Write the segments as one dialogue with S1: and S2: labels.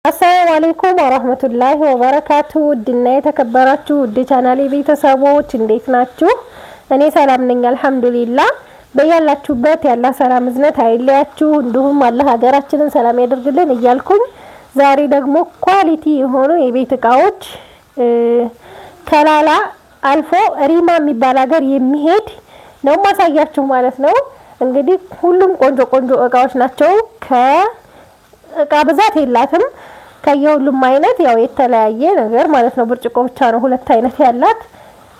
S1: አሰላሙ አለይኩም ወራህመቱላሂ ወበረካቱ ውድና የተከበራችሁ ውድ ቻናሌ ቤተሰቦች እንዴት ናችሁ? እኔ ሰላም ነኝ አልሐምዱሊላህ። በያላችሁበት ያላ ሰላም እዝነት አይለያችሁ፣ እንዲሁም አላህ ሀገራችንን ሰላም ያደርግልን እያልኩኝ ዛሬ ደግሞ ኳሊቲ የሆኑ የቤት እቃዎች ከላላ አልፎ ሪማ የሚባል ሀገር የሚሄድ ነው ማሳያችሁ ማለት ነው። እንግዲህ ሁሉም ቆንጆ እቃዎች ናቸው። ከእቃ ብዛት የላትም ከየሁሉም አይነት ያው የተለያየ ነገር ማለት ነው። ብርጭቆ ብቻ ነው ሁለት አይነት ያላት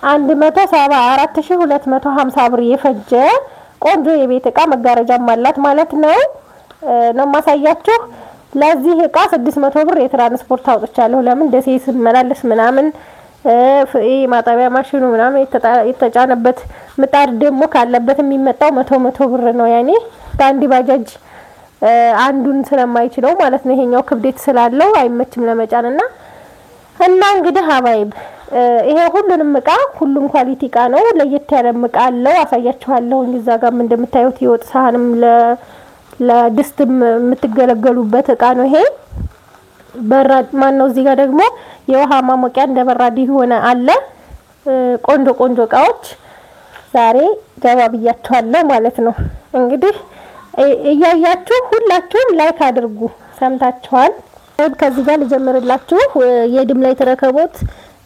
S1: 174250 ብር የፈጀ ቆንጆ የቤት እቃ መጋረጃም አላት ማለት ነው ማሳያችሁ። ለዚህ እቃ 600 ብር የትራንስፖርት አውጥቻለሁ። ለምን ደሴ ስመላለስ ምናምን ማጣቢያ ማሽኑ ምናምን የተጫነበት ምጣድ ደግሞ ካለበት የሚመጣው 100 ብር ነው። ያኔ በአንድ ባጃጅ አንዱን ስለማይችለው ማለት ነው። ይሄኛው ክብደት ስላለው አይመችም ለመጫንና እንግዲህ ሀባይብ ይሄ ሁሉንም እቃ ሁሉም ኳሊቲ እቃ ነው። ለየት ያለ እቃ አለው አሳያችኋለሁ። እዛ ጋር እንደምታዩት የወጥ ሳህንም ለድስት የምትገለገሉበት እቃ ነው። ይሄ በራድ ማን ነው። እዚህ ጋር ደግሞ የውሃ ማሞቂያ እንደ በራድ ሆነ አለ። ቆንጆ እቃዎች ዛሬ ገባ ብያችኋለሁ ማለት ነው። እንግዲህ እያያችሁ ሁላችሁም ላይክ አድርጉ። ሰምታችኋል። ከዚህ ጋር ልጀምርላችሁ። የድም ላይ ተረከቦት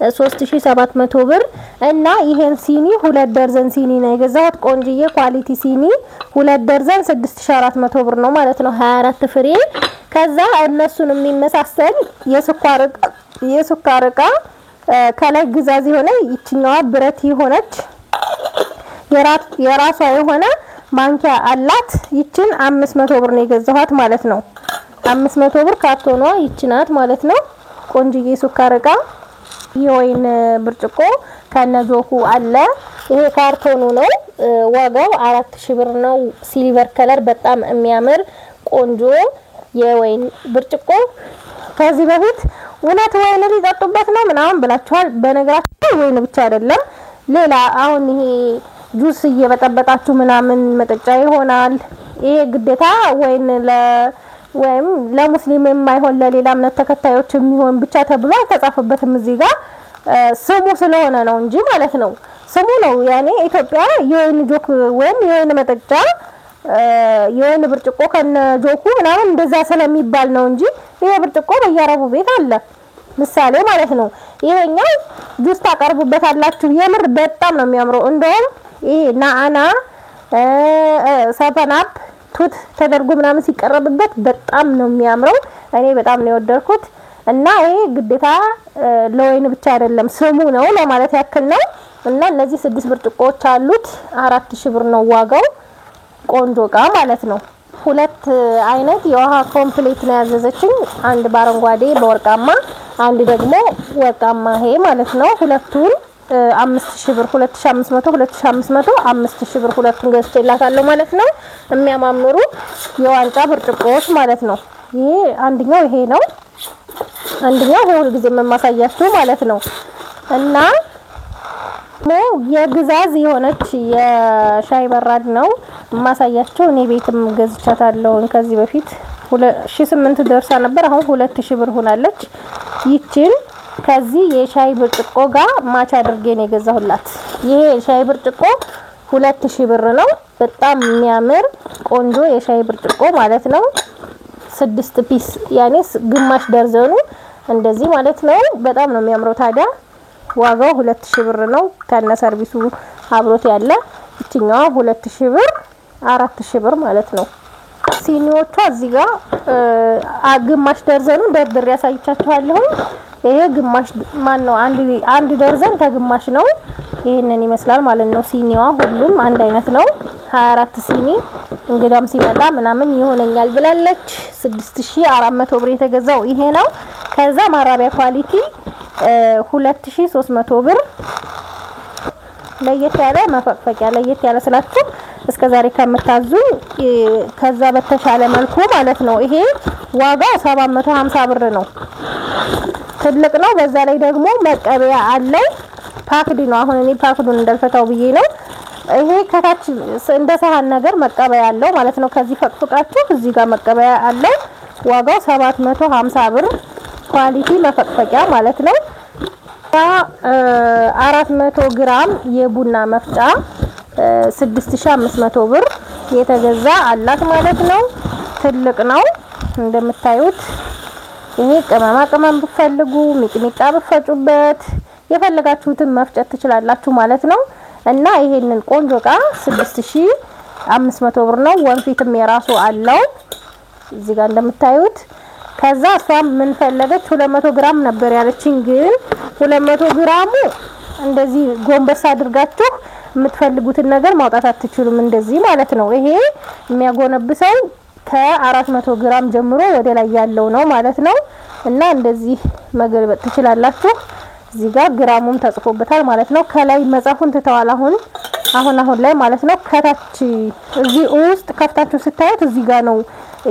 S1: 3700 ብር እና ይሄን ሲኒ 2 ደርዘን ሲኒ ነው የገዛሁት። ቆንጆዬ ኳሊቲ ሲኒ 2 ደርዘን 6400 ብር ነው ማለት ነው። 24 ፍሬ። ከዛ እነሱን የሚመሳሰል የስኳር እቃ ከላይ ግዛዝ የሆነ ይችኛዋ ብረት የሆነች የራሷ የሆነ ማንኪያ አላት። ይችን 500 ብር ነው የገዛኋት ማለት ነው። 500 ብር ካርቶኗ ይችናት ማለት ነው። ቆንጆዬ ስኳር እቃ የወይን ብርጭቆ ከነጆኩ አለ። ይሄ ካርቶኑ ነው። ዋጋው 4000 ብር ነው። ሲልቨር ከለር በጣም የሚያምር ቆንጆ የወይን ብርጭቆ። ከዚህ በፊት እውነት ወይን ሊጠጡበት ነው ምናምን ብላችኋል። በነገራችን ወይን ብቻ አይደለም ሌላ አሁን ይሄ ጁስ እየበጠበጣችሁ ምናምን መጠጫ ይሆናል። ይሄ ግዴታ ወይም ለሙስሊም የማይሆን ለሌላ እምነት ተከታዮች የሚሆን ብቻ ተብሎ አልተጻፈበትም። እዚህ ጋር ስሙ ስለሆነ ነው እንጂ ማለት ነው። ስሙ ነው ያኔ ኢትዮጵያ የወይን ጆክ ወይም የወይን መጠጫ የወይን ብርጭቆ ከነ ጆኩ ምናምን እንደዛ ስለሚባል ነው እንጂ ይሄ ብርጭቆ በየአረቡ ቤት አለ ምሳሌ ማለት ነው። ይሄኛው ጁስ ታቀርቡበታላችሁ። የምር በጣም ነው የሚያምረው። እንደውም ይሄ ናአና ሰፈናፕ ቱት ተደርጎ ምናምን ሲቀርብበት በጣም ነው የሚያምረው። እኔ በጣም ነው የወደድኩት እና ይሄ ግዴታ ለወይን ብቻ አይደለም ስሙ ነው ለማለት ያክል ነው። እና እነዚህ 6 ብርጭቆዎች አሉት። 4000 ብር ነው ዋጋው። ቆንጆ እቃ ማለት ነው። ሁለት አይነት የውሃ ኮምፕሌት ነው ያዘዘችኝ። አንድ በአረንጓዴ በወርቃማ አንድ ደግሞ ወርቃማ ይሄ ማለት ነው። ሁለቱን 5000 ብር 2500 5000 ብር ሁለቱን ገዝቼላታለሁ ማለት ነው። የሚያማምሩ የዋንጫ ብርጭቆዎች ማለት ነው። ይሄ አንደኛው ይሄ ነው። አንደኛው ሁሉ ጊዜ የማሳያችሁ ማለት ነው። እና የግዛዝ የሆነች የሻይ በራድ ነው ማሳያችሁ። እኔ ቤትም ገዝቻታለሁ ከዚህ በፊት 1800 ደርሳ ነበር። አሁን 2000 ብር ሆናለች። ይችን ከዚህ የሻይ ብርጭቆ ጋር ማች አድርጌ ነው የገዛሁላት። ይሄ የሻይ ብርጭቆ 2000 ብር ነው። በጣም የሚያምር ቆንጆ የሻይ ብርጭቆ ማለት ነው። 6 ፒስ ያኔ ግማሽ ደርዘኑ እንደዚህ ማለት ነው። በጣም ነው የሚያምረው። ታዲያ ዋጋው 2000 ብር ነው ከነ ሰርቪሱ አብሮት ያለ። እቺኛው 2000 ብር 4000 ብር ማለት ነው። ሲኒዎቿ እዚህ ጋር ግማሽ ደርዘኑ ደርድሬ ያሳይቻችኋለሁ። ይሄ ግማሽ ማን ነው አንድ ደርዘን ከግማሽ ነው። ይሄንን ይመስላል ማለት ነው። ሲኒዋ ሁሉም አንድ አይነት ነው። 24 ሲኒ እንግዳም ሲመጣ ምናምን ይሆነኛል ብላለች። 6400 ብር የተገዛው ይሄ ነው። ከዛ ማራቢያ ኳሊቲ 2300 ብር ለየት ያለ መፈቅፈቂያ ለየት ያለ ስላችሁ እስከዛሬ ከምታዙኝ ከዛ በተሻለ መልኩ ማለት ነው። ይሄ ዋጋው 750 ብር ነው። ትልቅ ነው። በዛ ላይ ደግሞ መቀበያ አለው። ፓክድ ነው። አሁን እኔ ፓክዱን እንዳልፈታው ብዬ ነው። ይሄ ከታች እንደ ሳህን ነገር መቀበያ አለው ማለት ነው። ከዚህ ፈቅፍቃችሁ እዚህ ጋር መቀበያ አለው። ዋጋው 750 ብር ኳሊቲ መፈቅፈቂያ ማለት ነው። 400 ግራም የቡና መፍጫ 6500 ብር የተገዛ አላት ማለት ነው። ትልቅ ነው እንደምታዩት። ይሄ ቅመም ብፈልጉ ሚጥሚጣ ብፈጩበት የፈለጋችሁትን መፍጨት ትችላላችሁ ማለት ነው። እና ይሄንን ቆንጆ እቃ 6500 ብር ነው። ወንፊትም የራሱ አለው እዚህ ጋር እንደምታዩት። ከዛ እሷም ምን ፈለገች 200 ግራም ነበር ያለችኝ፣ ግን 200 ግራሙ እንደዚህ ጎንበስ አድርጋችሁ የምትፈልጉትን ነገር ማውጣት አትችሉም እንደዚህ ማለት ነው። ይሄ የሚያጎነብሰው ከ400 ግራም ጀምሮ ወደ ላይ ያለው ነው ማለት ነው። እና እንደዚህ መገልበጥ ትችላላችሁ። እዚህ ጋር ግራሙም ተጽፎበታል ማለት ነው። ከላይ መጻፉን ተተዋል አሁን ላይ ማለት ነው። ከታች እዚህ ውስጥ ከፍታችሁ ስታዩት እዚህ ጋር ነው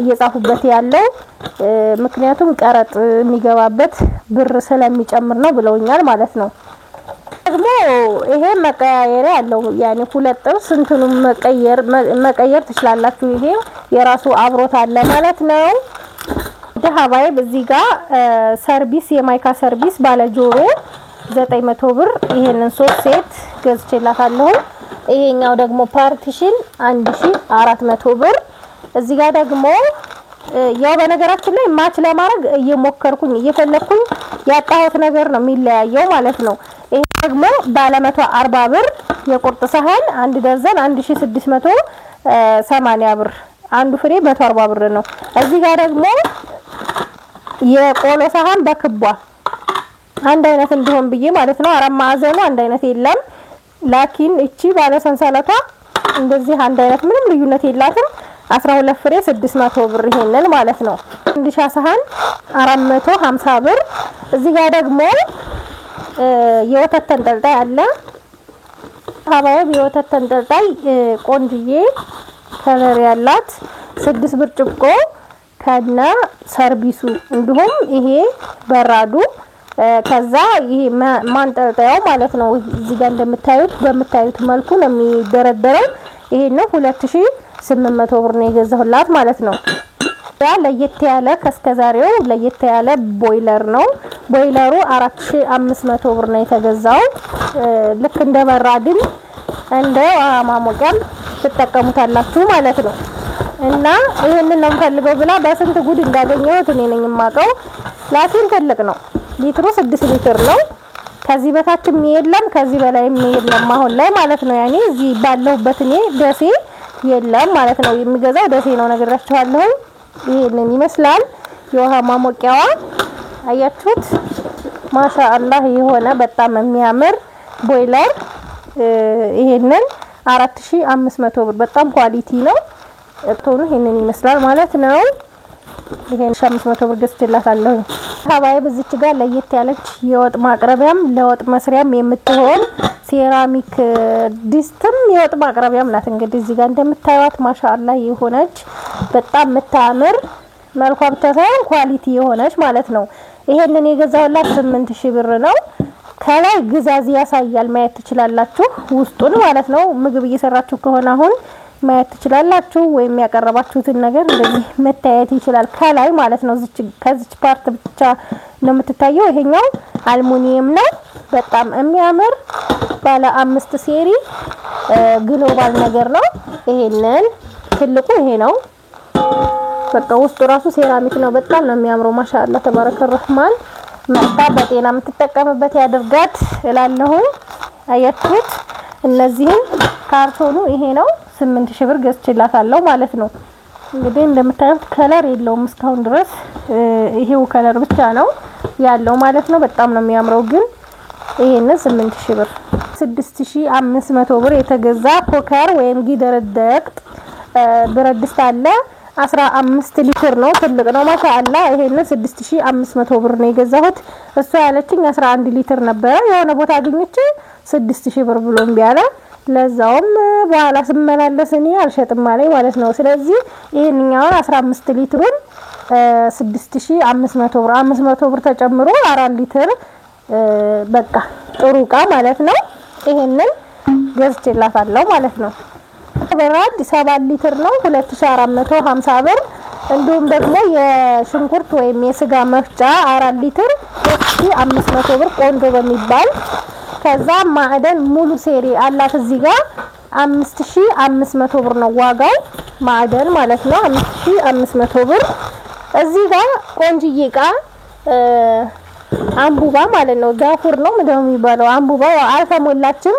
S1: እየጻፉበት ያለው፣ ምክንያቱም ቀረጥ የሚገባበት ብር ስለሚጨምር ነው ብለውኛል ማለት ነው። ደግሞ ይሄ መቀያየሪያ ያለው ያኔ ሁለት ጥብስ እንትኑን መቀየር ትችላላችሁ። ይሄ የራሱ አብሮት አለ ማለት ነው። ደሃባይ በዚህ ጋር ሰርቪስ የማይካ ሰርቪስ ባለ ጆሮ 900 ብር ይሄንን 3 ሴት ገዝቼላታለሁ። ይሄኛው ደግሞ ፓርቲሽን 1400 ብር። እዚህ ጋር ደግሞ ያው በነገራችን ላይ ማች ለማድረግ እየሞከርኩኝ እየፈለኩኝ ያጣሁት ነገር ነው የሚለያየው ማለት ነው። ይሄ ደግሞ ባለ 140 ብር የቁርጥ ሳህን አንድ ደርዘን 1680 ብር፣ አንዱ ፍሬ 140 ብር ነው። እዚህ ጋር ደግሞ የቆሎ ሳህን በክቧ አንድ አይነት እንዲሆን ብዬ ማለት ነው። አራት ማዕዘኑ አንድ አይነት የለም፣ ላኪን እቺ ባለ ሰንሰለቷ እንደዚህ አንድ አይነት ምንም ልዩነት የላትም። 12 ፍሬ 600 ብር ይሄንን ማለት ነው። እንዲሻ ሳህን 450 ብር። እዚህ ጋር ደግሞ የወተት ተንጠልጣይ አለ። ሀባብ የወተት ተንጠልጣይ ቆንጅዬ ከለር ያላት 6 ብርጭቆ ከነ ሰርቪሱ እንዲሁም ይሄ በራዱ ከዛ ይሄ ማንጠልጣያው ማለት ነው። እዚህ ጋር እንደምታዩት በምታዩት መልኩ ነው የሚደረደረው። ይሄ ነው 2800 ብር ነው የገዛሁላት ማለት ነው። ያ ለየት ያለ ከስከዛሬው ለየት ያለ ቦይለር ነው። ቦይለሩ 4500 ብር ነው የተገዛው። ልክ እንደ በራድም እንደ ማሞቂያም ትጠቀሙታላችሁ ማለት ነው። እና ይሄንን ነው ፈልገው ብላ በስንት ጉድ እንዳገኘሁት እኔ ነኝ የማውቀው። ላኪን ትልቅ ነው። ሊትሩ 6 ሊትር ነው። ከዚህ በታችም የለም ከዚህ በላይም የለም አሁን ላይ ማለት ነው። ያኔ እዚህ ባለሁበት እኔ ደሴ የለም ማለት ነው። የሚገዛው ደሴ ነው ነግራችኋለሁ። ይሄንን ይመስላል የውሃ ማሞቂያዋ። አያችሁት? ማሻአላህ የሆነ በጣም የሚያምር ቦይለር። ይሄንን 4500 ብር በጣም ኳሊቲ ነው። እቶኑ ይሄንን ይመስላል ማለት ነው። ይሄን 500 ብር ገዝቼላታለሁ። ሀባይ በዚች ጋር ለየት ያለች የወጥ ማቅረቢያም ለወጥ መስሪያም የምትሆን ሴራሚክ ዲስትም የወጥ ማቅረቢያም ናት። እንግዲህ እዚህ ጋር እንደምታዩት ማሻአላህ የሆነች በጣም የምታምር መልኳ ብቻ ሳይሆን ኳሊቲ የሆነች ማለት ነው። ይሄንን የገዛሁላት 8000 ብር ነው። ከላይ ግዛዝ ያሳያል ማየት ትችላላችሁ ውስጡን ማለት ነው። ምግብ እየሰራችሁ ከሆነ አሁን ማየት ትችላላችሁ፣ ወይም ያቀረባችሁትን ነገር እንደዚህ መታየት ይችላል ከላይ ማለት ነው። ከዚች ፓርት ብቻ ነው የምትታየው። ይሄኛው አልሙኒየም ነው። በጣም የሚያምር ባለ 5 ሴሪ ግሎባል ነገር ነው። ይሄንን ትልቁ ይሄ ነው። በቃ ውስጡ ራሱ ሴራሚክ ነው። በጣም ነው የሚያምረው። ማሻአላህ ተባረከ ረህማን። መጣ በጤና የምትጠቀምበት ያድርጋት እላለሁ። አያችሁት? እነዚህን ካርቶኑ ይሄ ነው 8000 ብር ገዝቼላታለሁ ማለት ነው። እንግዲህ እንደምታዩት ከለር የለውም እስካሁን ድረስ ይሄው ከለር ብቻ ነው ያለው ማለት ነው። በጣም ነው የሚያምረው። ግን ይሄንን 8000 ብር 6500 ብር የተገዛ ኮከር ወይም ጊደረደቅት ብረት ድስት አለ። 15 ሊትር ነው። ትልቅ ነው ማሻአላህ። ይሄንን 6500 ብር ነው የገዛሁት። እሷ ያለችኝ 11 ሊትር ነበር። የሆነ ቦታ አግኝቼ 6000 ብር ብሎ እምቢ አለ። ለዛውም በኋላ ስመላለስ እኔ አልሸጥም ማለት ነው። ስለዚህ ይሄንኛውን 15 ሊትሩን 6500 ብር 500 ብር ተጨምሮ 4 ሊትር በቃ ጥሩ ዕቃ ማለት ነው። ይሄንን ገዝቼላታለሁ ማለት ነው። በራድ 7 ሊትር ነው 2450 ብር። እንዲሁም ደግሞ የሽንኩርት ወይም የስጋ መፍጫ 4 ሊትር 3500 ብር ቆንጆ በሚባል። ከዛ ማዕደን ሙሉ ሴሪ አላት እዚህ ጋር 5500 ብር ነው ዋጋው ማዕደን ማለት ነው 5500 ብር። እዚህ ጋር ቆንጅዬ እቃ አንቡባ ማለት ነው ዛፉር ነው ምንድነው የሚባለው አንቡባ አልተሞላችም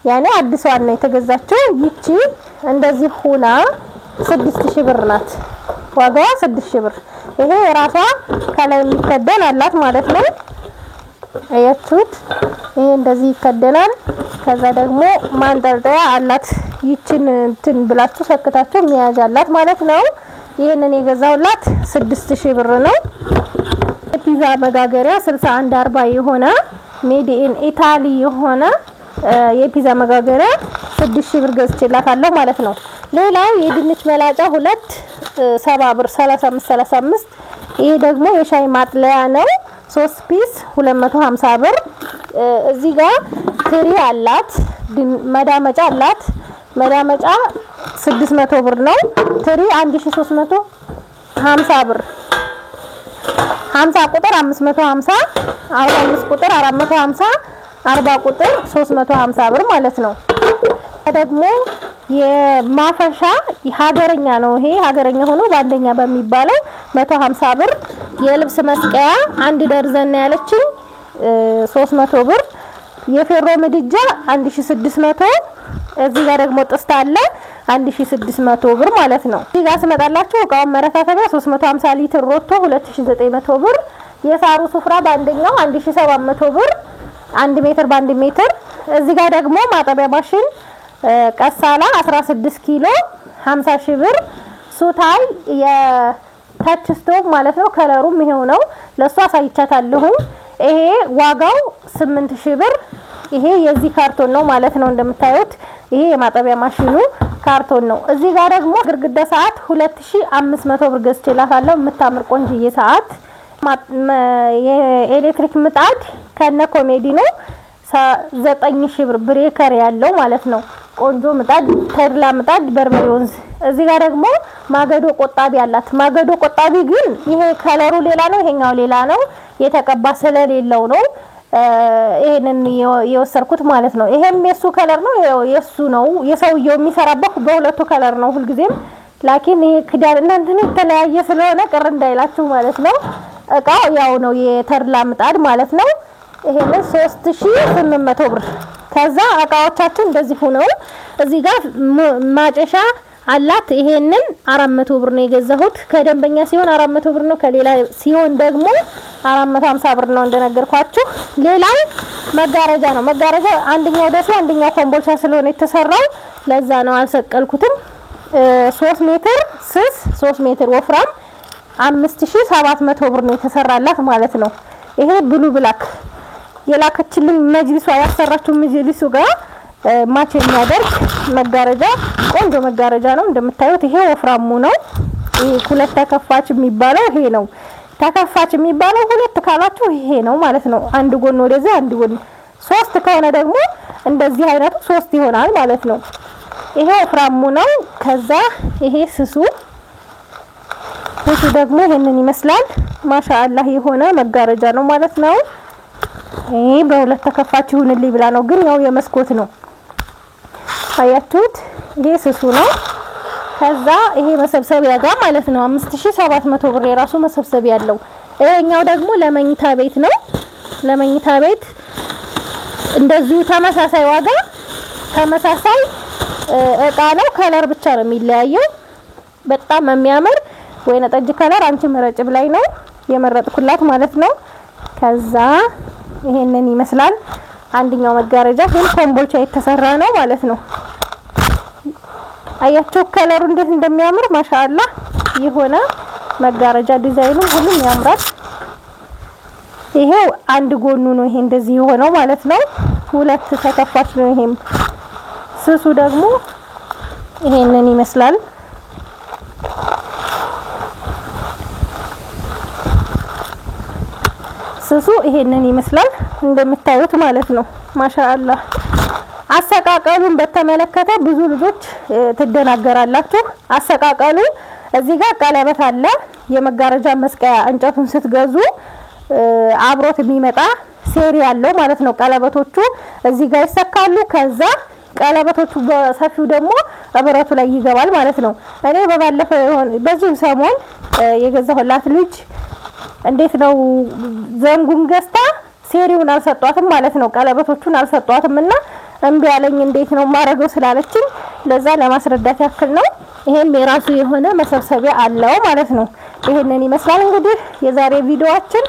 S1: ያኔ አዲሷን ነው የተገዛችው። ይቺ እንደዚህ ሆና 6000 ብር ናት ዋጋዋ 6000 ብር። ይሄ ራሷ ከላይ የሚከደን አላት ማለት ነው። አያችሁት ይሄ እንደዚህ ይከደናል። ከዛ ደግሞ ማንጠልጠያ አላት። ይቺን እንትን ብላችሁ ሰክታችሁ መያዝ አላት ማለት ነው። ይሄንን የገዛውላት 6000 ብር ነው። ፒዛ መጋገሪያ 6140 የሆነ ሜድ ኢን ኢታሊ የሆነ የፒዛ መጋገሪያ 6000 ብር ገዝቼላታለሁ ማለት ነው። ሌላው የድንች መላጫ 270 ብር 35 ይሄ ደግሞ የሻይ ማጥለያ ነው 3 ፒስ 250 ብር። እዚህ ጋር ትሪ አላት መዳመጫ አላት። መዳመጫ 600 ብር ነው። ትሪ 1350 ብር 50 ቁጥር 550 45 ቁጥር 450 40 ቁጥር 350 ብር ማለት ነው። ደግሞ የማፈሻ ሀገረኛ ነው። ይሄ ሀገረኛ ሆኖ በአንደኛ በሚባለው 150 ብር። የልብስ መስቀያ 1 ደርዘን ያለችኝ 300 ብር። የፌሮ ምድጃ 1600። እዚህ ጋር ደግሞ ጥስት አለ 1600 ብር ማለት ነው። እዚህ ጋር ስመጣላችሁ እቃውን መረካከቢያ 350 ሊትር ሮቶ 2900 ብር። የሳሩ ሱፍራ በአንደኛው 1700 ብር 1 ሜትር በ1 ሜትር። እዚህ ጋር ደግሞ ማጠቢያ ማሽን ቀሳላ 16 ኪሎ 50 ብር። ሱታይ የታች ስቶቭ ማለት ነው። ከለሩም ይሄው ነው። ለሷ አሳይቻታለሁ። ይሄ ዋጋው 8000 ብር። ይሄ የዚህ ካርቶን ነው ማለት ነው። እንደምታዩት ይሄ የማጠቢያ ማሽኑ ካርቶን ነው። እዚህ ጋር ደግሞ ግርግዳ ሰዓት 2500 ብር ገዝቼላታለሁ። የምታምር ቆንጅዬ ሰዓት። የኤሌክትሪክ ምጣድ ከነ ኮሜዲ ነው 9000 ብር ብሬከር ያለው ማለት ነው። ቆንጆ ምጣድ ተድላ ምጣድ በርበሬ ወንዝ። እዚህ ጋር ደግሞ ማገዶ ቆጣቢ አላት። ማገዶ ቆጣቢ ግን ይሄ ከለሩ ሌላ ነው፣ ይሄኛው ሌላ ነው። የተቀባ ስለሌለው ነው ይሄንን የወሰርኩት ማለት ነው። ይሄም የሱ ከለር ነው፣ የሱ ነው። የሰውየው የሚሰራበት በሁለቱ ከለር ነው ሁልጊዜም። ላኪን ይሄ ክዳን እናንተን የተለያየ ስለሆነ ቅር እንዳይላችሁ ማለት ነው። እቃው ያው ነው የተድላ ምጣድ ማለት ነው። ይሄንን 3800 ብር። ከዛ እቃዎቻችን እንደዚህ ሆነው እዚህ ጋር ማጨሻ አላት። ይሄንን 400 ብር ነው የገዛሁት። ከደንበኛ ሲሆን 400 ብር ነው፣ ከሌላ ሲሆን ደግሞ 450 ብር ነው እንደነገርኳችሁ። ሌላው መጋረጃ ነው። መጋረጃ አንደኛው ደስ አንደኛው ኮምቦልቻ ስለሆነ የተሰራው ለዛ ነው አልሰቀልኩትም። 3 ሜትር ስስ 3 ሜትር ወፍራም 5700 ብር ነው የተሰራላት ማለት ነው። ይሄ ብሉ ብላክ የላከችልን መጅሊሷ ያሰራችው መጅሊሱ ጋር ማች የሚያደርግ መጋረጃ ቆንጆ መጋረጃ ነው። እንደምታዩት ይሄ ወፍራሙ ነው። ይሄ ሁለት ተከፋች የሚባለው ይሄ ነው። ተከፋች የሚባለው ሁለት ካላችሁ ይሄ ነው ማለት ነው። አንድ ጎን ወደዛ አንድ ጎን። 3 ከሆነ ደግሞ እንደዚህ አይነቱ 3 ይሆናል ማለት ነው። ይሄ ወፍራሙ ነው። ከዛ ይሄ ስሱ ደግሞ ይሄንን ይመስላል። ማሻአላህ የሆነ መጋረጃ ነው ማለት ነው። ይሄ በሁለት ተከፋች ይሁንልኝ ብላ ነው፣ ግን ያው የመስኮት ነው። አያችሁት? ይሄ ስሱ ነው። ከዛ ይሄ መሰብሰቢያ ጋር ማለት ነው 5700 ብር የራሱ መሰብሰቢያ ያለው። ይሄኛው ደግሞ ለመኝታ ቤት ነው። ለመኝታ ቤት እንደዚሁ ተመሳሳይ ዋጋ ተመሳሳይ እቃ ነው። ከለር ብቻ ነው የሚለያየው። በጣም የሚያምር ወይነ ጠጅ ከለር አንቺ መረጭ ብላይ ነው የመረጥኩላት ማለት ነው። ከዛ ይሄንን ይመስላል። አንደኛው መጋረጃ ግን ኮምቦልቻ የተሰራ ነው ማለት ነው። አያችሁ ከለሩ እንዴት እንደሚያምር ማሻአላህ የሆነ መጋረጃ። ዲዛይኑ ሁሉም ያምራል። ይሄው አንድ ጎኑ ነው ይሄ እንደዚህ የሆነው ማለት ነው። ሁለት ተከፋች ነው። ይሄም ስሱ ደግሞ ይሄንን ይመስላል። ስሱ ይሄንን ይመስላል እንደምታዩት ማለት ነው። ማሻአላህ አሰቃቀሉን በተመለከተ ብዙ ልጆች ትደናገራላችሁ። አሰቃቀሉ እዚህ ጋር ቀለበት አለ። የመጋረጃ መስቀያ እንጨቱን ስትገዙ አብሮት የሚመጣ ሴሪ ያለው ማለት ነው። ቀለበቶቹ እዚህ ጋር ይሰካሉ። ከዛ ቀለበቶቹ በሰፊው ደግሞ ብረቱ ላይ ይገባል ማለት ነው። እኔ በዚህ ሰሞን የገዛሁላት ልጅ እንዴት ነው ዘንጉን ገዝታ ሴሪውን አልሰጧትም ማለት ነው። ቀለበቶቹን አልሰጧትምና እንቢ ያለኝ እንዴት ነው ማረገው ስላለችኝ ለዛ ለማስረዳት ያክል ነው። ይሄም የራሱ የሆነ መሰብሰቢያ አለው ማለት ነው። ይሄንን ይመስላል እንግዲህ የዛሬ ቪዲዮአችን።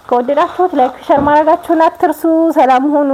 S1: ከወደዳችሁት ላይክ ሼር ማድረጋችሁን አትርሱ። ሰላም ሁኑ።